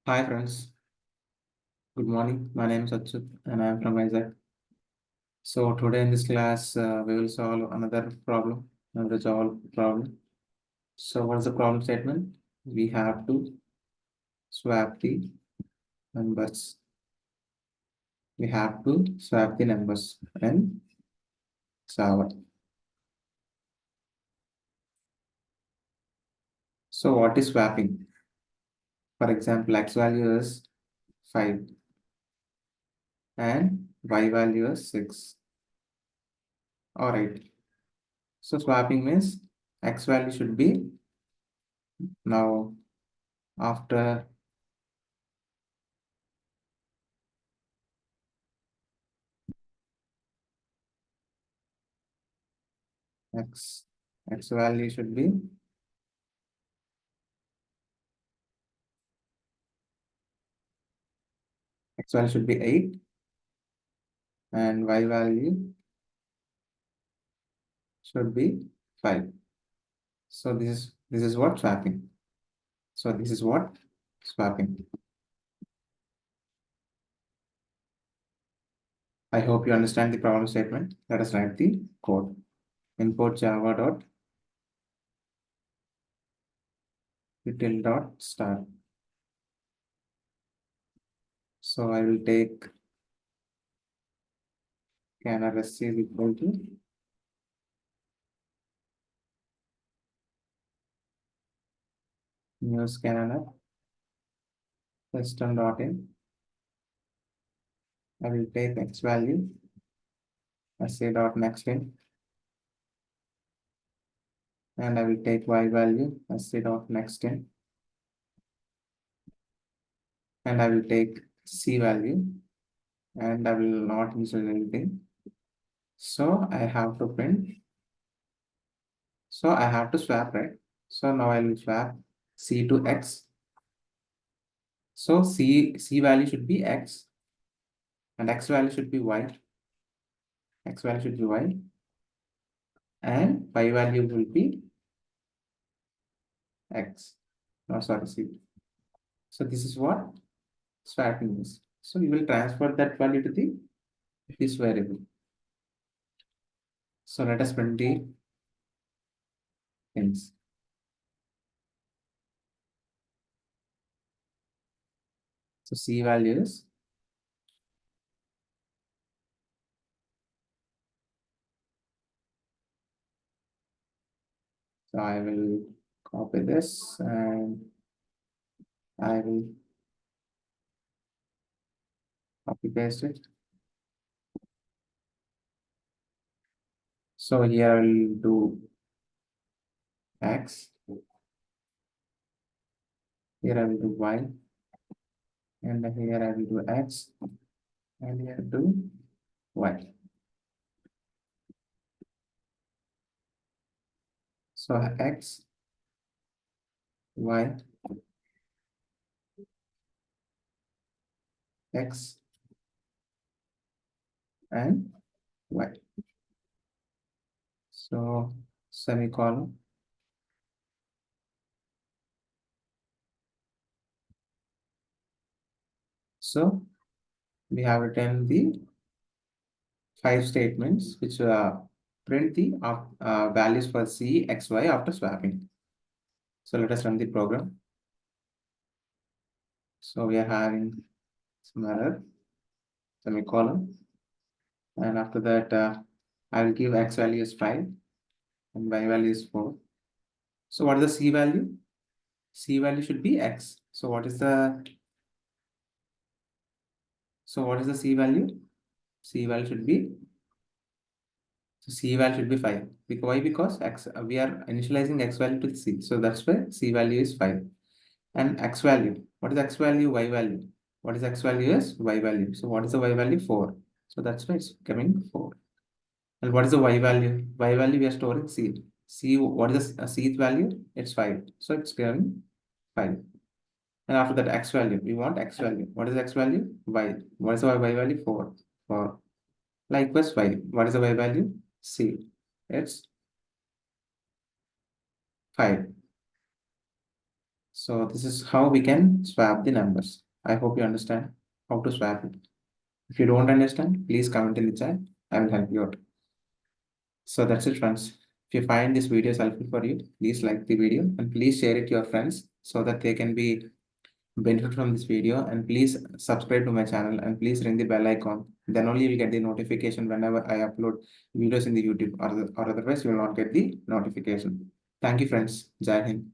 Hi friends, good morning. My name is Achyut and I am from Isaac. So today in this class, we will solve another problem, another solve problem. So what is the problem statement? We have to swap the numbers. We have to swap the numbers and solve it. So what is swapping? For example, x value is 5 and y value is 6 or 8. So swapping means x value should be now after x value should be x value should be 8 and y value should be 5. So this is what swapping. So this is what swapping. I hope you understand the problem statement. Let us write the code. Import java dot util dot start. So I will take scanner sc is equal to new scanner system dot in. I will take x value sc dot next in, and I will take y value sc dot next in, and I will take c value, and I will not use anything. So I have to print. So I have to swap, right? So now I will swap c to x. So c value should be x, and x value should be y. X value should be y, and y value will be x. No, sorry, c. So this is what swapping is. So you will transfer that value to this variable. So let us print the things. So c value is so I will copy this and I will copy paste it. So here I will do x. Here I will do y, and here I will do x, and here do y. So x, y, x, and y. So semicolon. So we have written the 5 statements which print the values for c, x, y after swapping. So let us run the program. So we are having some error, semicolon, and after that I will give x value is 5 and y value is 4. So what is the c value? C value should be x. So what is the c value? C value should be c value should be 5. Why? Because x we are initializing x value to c. So that's why c value is 5. And x value. What is x value? Y value. What is x value is y value. So what is the y value? 4. So that's why it's coming 4. And what is the y value? Y value we are storing c. C, what is the c value? It's 5. So it's coming 5. And after that, x value, we want x value. What is x value? Y. What is the y value? 4. 4. Likewise, y. What is the y value? C. It's 5. So this is how we can swap the numbers. I hope you understand how to swap it. If you don't understand, please comment in the chat. I will help you out. So that's it, friends. If you find this video helpful for you, please like the video and please share it to your friends so that they can be benefit from this video, and please subscribe to my channel and please ring the bell icon. Then only you'll get the notification whenever I upload videos in the YouTube, or otherwise you will not get the notification. Thank you, friends. Jai Hind.